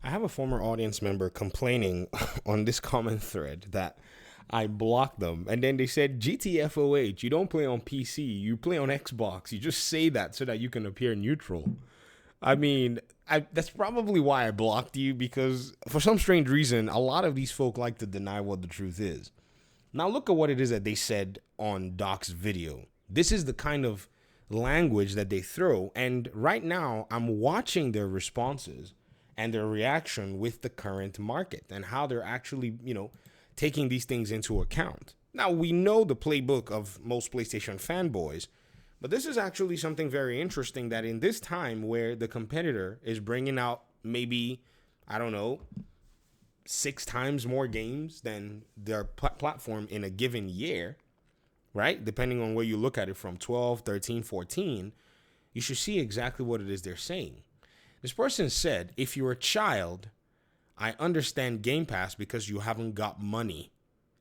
I have a former audience member complaining on this comment thread that I blocked them. And then they said, GTFOH, you don't play on PC, you play on Xbox. You just say that so that you can appear neutral. I mean, that's probably why I blocked you, because for some strange reason, a lot of these folk like to deny what the truth is. Now, look at what it is that they said on Doc's video. This is the kind of language that they throw. And right now, I'm watching their responses and their reaction with the current market and how they're actually, taking these things into account. Now, we know the playbook of most PlayStation fanboys, but this is actually something very interesting that in this time where the competitor is bringing out maybe, I don't know, 6 times more games than their platform in a given year, right? Depending on where you look at it from 12, 13, 14, you should see exactly what it is they're saying. This person said, if you're a child, I understand Game Pass because you haven't got money,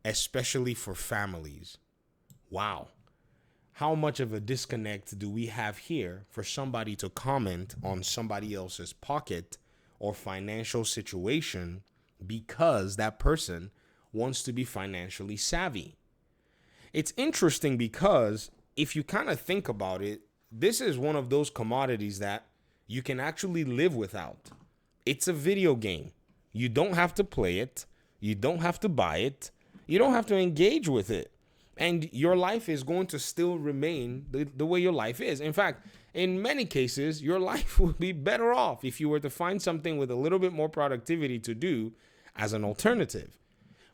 especially for families. Wow. How much of a disconnect do we have here for somebody to comment on somebody else's pocket or financial situation because that person wants to be financially savvy? It's interesting because if you kind of think about it, this is one of those commodities that you can actually live without. It's a video game. You don't have to play it. You don't have to buy it. You don't have to engage with it. And your life is going to still remain the way your life is. In fact, in many cases, your life would be better off if you were to find something with a little bit more productivity to do as an alternative.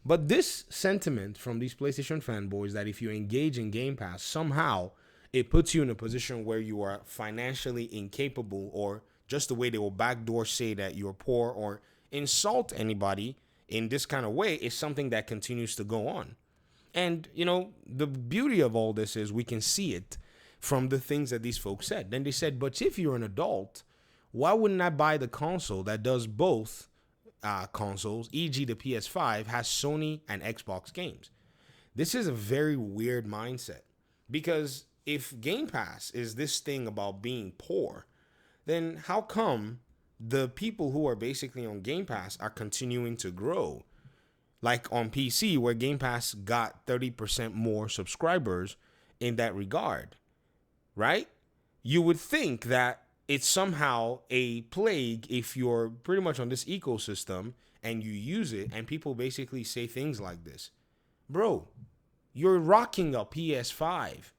But this sentiment from these PlayStation fanboys that if you engage in Game Pass, somehow it puts you in a position where you are financially incapable, or just the way they will backdoor say that you're poor or insult anybody in this kind of way, is something that continues to go on. And, the beauty of all this is we can see it from the things that these folks said. Then they said, but if you're an adult, why wouldn't I buy the console that does both consoles, e.g. the PS5, has Sony and Xbox games? This is a very weird mindset, because if Game Pass is this thing about being poor, then how come the people who are basically on Game Pass are continuing to grow? Like on PC, where Game Pass got 30% more subscribers in that regard, right? You would think that it's somehow a plague if you're pretty much on this ecosystem and you use it and people basically say things like this. Bro, you're rocking a PS5.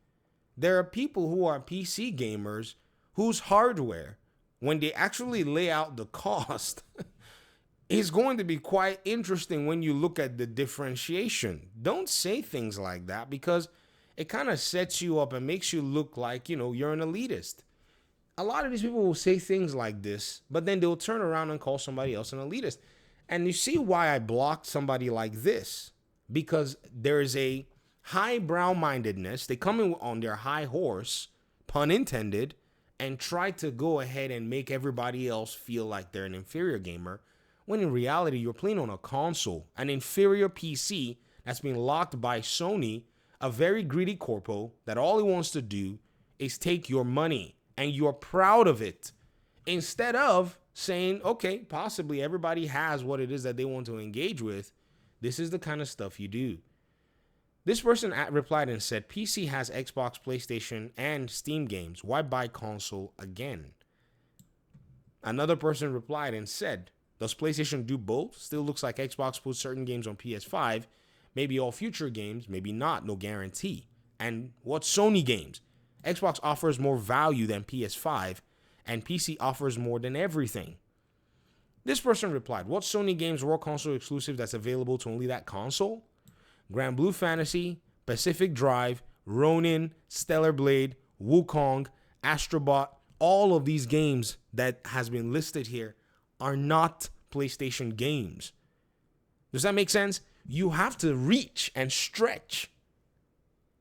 There are people who are PC gamers whose hardware, when they actually lay out the cost, is going to be quite interesting when you look at the differentiation. Don't say things like that, because it kind of sets you up and makes you look like, you're an elitist. A lot of these people will say things like this, but then they'll turn around and call somebody else an elitist. And you see why I blocked somebody like this, because there is a highbrow mindedness. They come in on their high horse, pun intended, and try to go ahead and make everybody else feel like they're an inferior gamer, when in reality, you're playing on a console, an inferior PC that's being locked by Sony, a very greedy corpo that all he wants to do is take your money, and you're proud of it. Instead of saying, okay, possibly everybody has what it is that they want to engage with, this is the kind of stuff you do. This person replied and said, PC has Xbox, PlayStation, and Steam games. Why buy console again? Another person replied and said, does PlayStation do both? Still looks like Xbox puts certain games on PS5. Maybe all future games, maybe not, no guarantee. And what's Sony games? Xbox offers more value than PS5, and PC offers more than everything. This person replied, what Sony games were console exclusive that's available to only that console? Grand Blue Fantasy, Pacific Drive, Ronin, Stellar Blade, Wukong, Astrobot, all of these games that has been listed here are not PlayStation games. Does that make sense? You have to reach and stretch.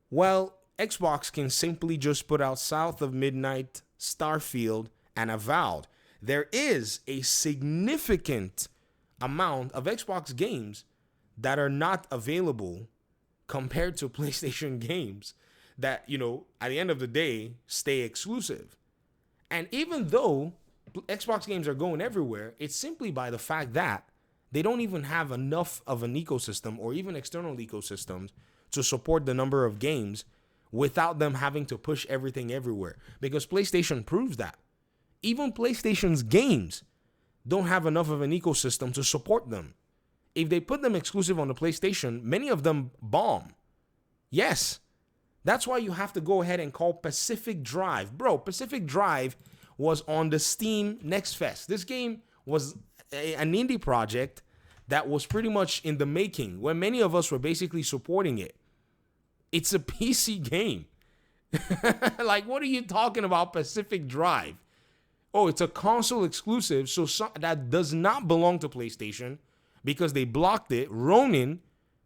Well, Xbox can simply just put out South of Midnight, Starfield, and Avowed. There is a significant amount of Xbox games that are not available compared to PlayStation games that, at the end of the day, stay exclusive. And even though Xbox games are going everywhere, it's simply by the fact that they don't even have enough of an ecosystem or even external ecosystems to support the number of games without them having to push everything everywhere. Because PlayStation proves that. Even PlayStation's games don't have enough of an ecosystem to support them. If they put them exclusive on the PlayStation, many of them bomb. Yes. That's why you have to go ahead and call Pacific Drive. Bro, Pacific Drive was on the Steam Next Fest. This game was an indie project that was pretty much in the making, where many of us were basically supporting it. It's a PC game. Like, what are you talking about, Pacific Drive? Oh, it's a console exclusive, so that does not belong to PlayStation because they blocked it. Ronin,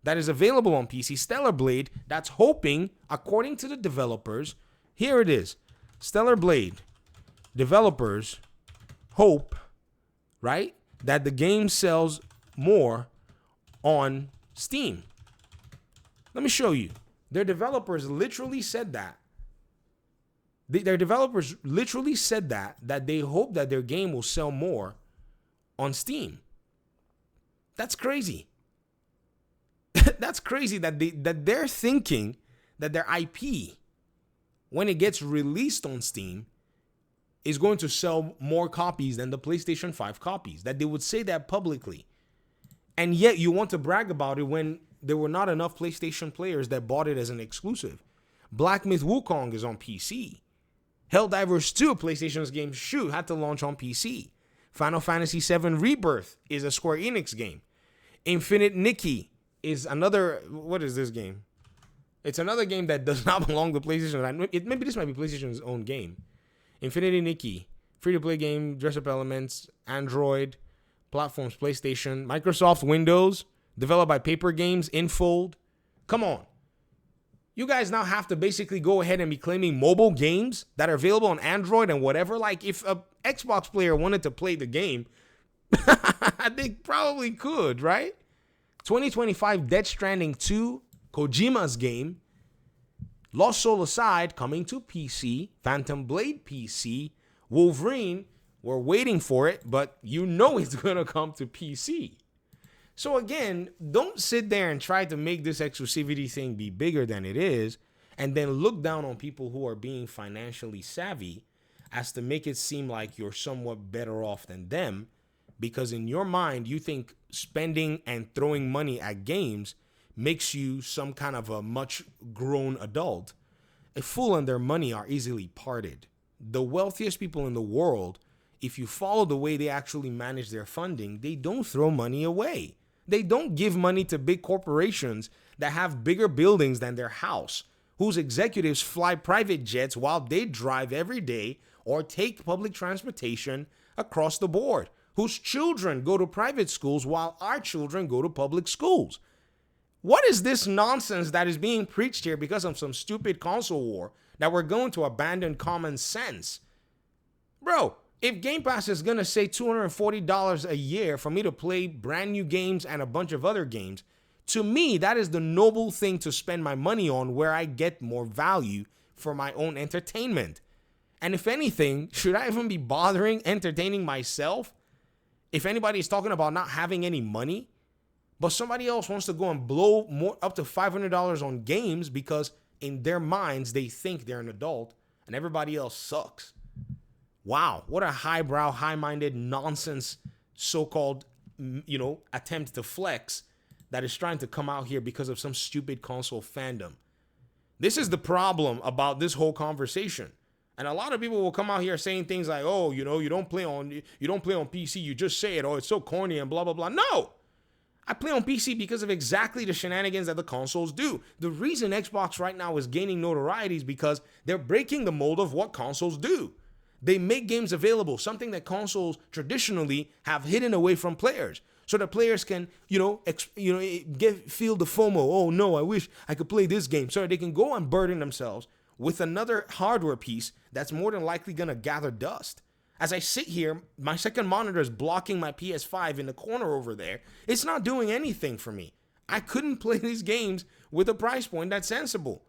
that is available on PC. Stellar Blade, that's hoping, according to the developers, here it is. Stellar Blade, developers hope, right, that the game sells more on Steam. Let me show you. Their developers literally said that. Their developers literally said that they hope that their game will sell more on Steam. That's crazy. That's crazy that they're thinking that their IP, when it gets released on Steam, is going to sell more copies than the PlayStation 5 copies. That they would say that publicly. And yet you want to brag about it when there were not enough PlayStation players that bought it as an exclusive. Black Myth Wukong is on PC. Helldivers 2, PlayStation's game, had to launch on PC. Final Fantasy VII Rebirth is a Square Enix game. Infinite Nikki is another, what is this game? It's another game that does not belong to PlayStation. Maybe this might be PlayStation's own game. Infinity Nikki, free-to-play game, dress-up elements, Android, platforms, PlayStation, Microsoft Windows, developed by Paper Games, Infold. Come on. You guys now have to basically go ahead and be claiming mobile games that are available on Android and whatever. Like, if a Xbox player wanted to play the game, they probably could, right? 2025 Death Stranding 2, Kojima's game. Lost Soul Aside coming to PC. Phantom Blade PC. Wolverine, we're waiting for it, but you know it's going to come to PC. So again, don't sit there and try to make this exclusivity thing be bigger than it is and then look down on people who are being financially savvy as to make it seem like you're somewhat better off than them, because in your mind, you think spending and throwing money at games makes you some kind of a much grown adult. A fool and their money are easily parted. The wealthiest people in the world, if you follow the way they actually manage their funding, they don't throw money away. They don't give money to big corporations that have bigger buildings than their house, whose executives fly private jets while they drive every day or take public transportation across the board, whose children go to private schools while our children go to public schools. What is this nonsense that is being preached here because of some stupid console war that we're going to abandon common sense? Bro, if Game Pass is going to say $240 a year for me to play brand new games and a bunch of other games, to me, that is the noble thing to spend my money on, where I get more value for my own entertainment. And if anything, should I even be bothering entertaining myself? If anybody is talking about not having any money, but somebody else wants to go and blow more up to $500 on games because in their minds they think they're an adult and everybody else sucks. Wow, what a highbrow, high-minded nonsense so-called, attempt to flex that is trying to come out here because of some stupid console fandom. This is the problem about this whole conversation. And a lot of people will come out here saying things like, oh, you don't play on PC, you just say it, oh, it's so corny and blah, blah, blah. No! I play on PC because of exactly the shenanigans that the consoles do. The reason Xbox right now is gaining notoriety is because they're breaking the mold of what consoles do. They make games available, something that consoles traditionally have hidden away from players, so that players can, feel the FOMO. Oh no, I wish I could play this game, so that they can go and burden themselves with another hardware piece that's more than likely gonna gather dust. As I sit here, my second monitor is blocking my PS5 in the corner over there. It's not doing anything for me. I couldn't play these games with a price point that's sensible.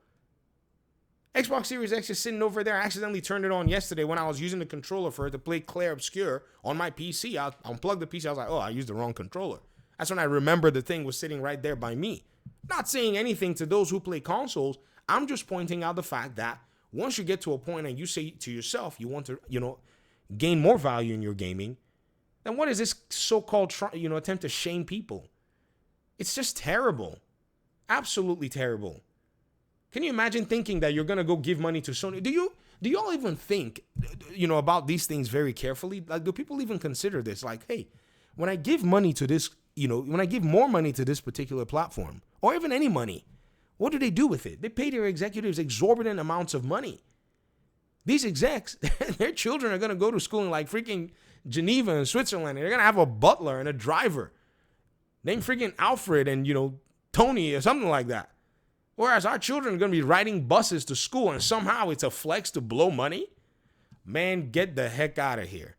Xbox Series X is sitting over there. I accidentally turned it on yesterday when I was using the controller for it to play Clair Obscur on my PC. I unplugged the PC. I was like, oh, I used the wrong controller. That's when I remembered the thing was sitting right there by me. Not saying anything to those who play consoles. I'm just pointing out the fact that once you get to a point and you say to yourself, you want to, gain more value in your gaming, then what is this so-called, attempt to shame people? It's just terrible. Absolutely terrible. Can you imagine thinking that you're going to go give money to Sony? Do y'all even think, about these things very carefully? Like, do people even consider this? Like, hey, when I give money to this, when I give more money to this particular platform, or even any money, what do they do with it? They pay their executives exorbitant amounts of money. These execs, their children are going to go to school in like freaking Geneva and Switzerland, and they're going to have a butler and a driver named freaking Alfred and, Tony or something like that. Whereas our children are going to be riding buses to school, and somehow it's a flex to blow money. Man, get the heck out of here.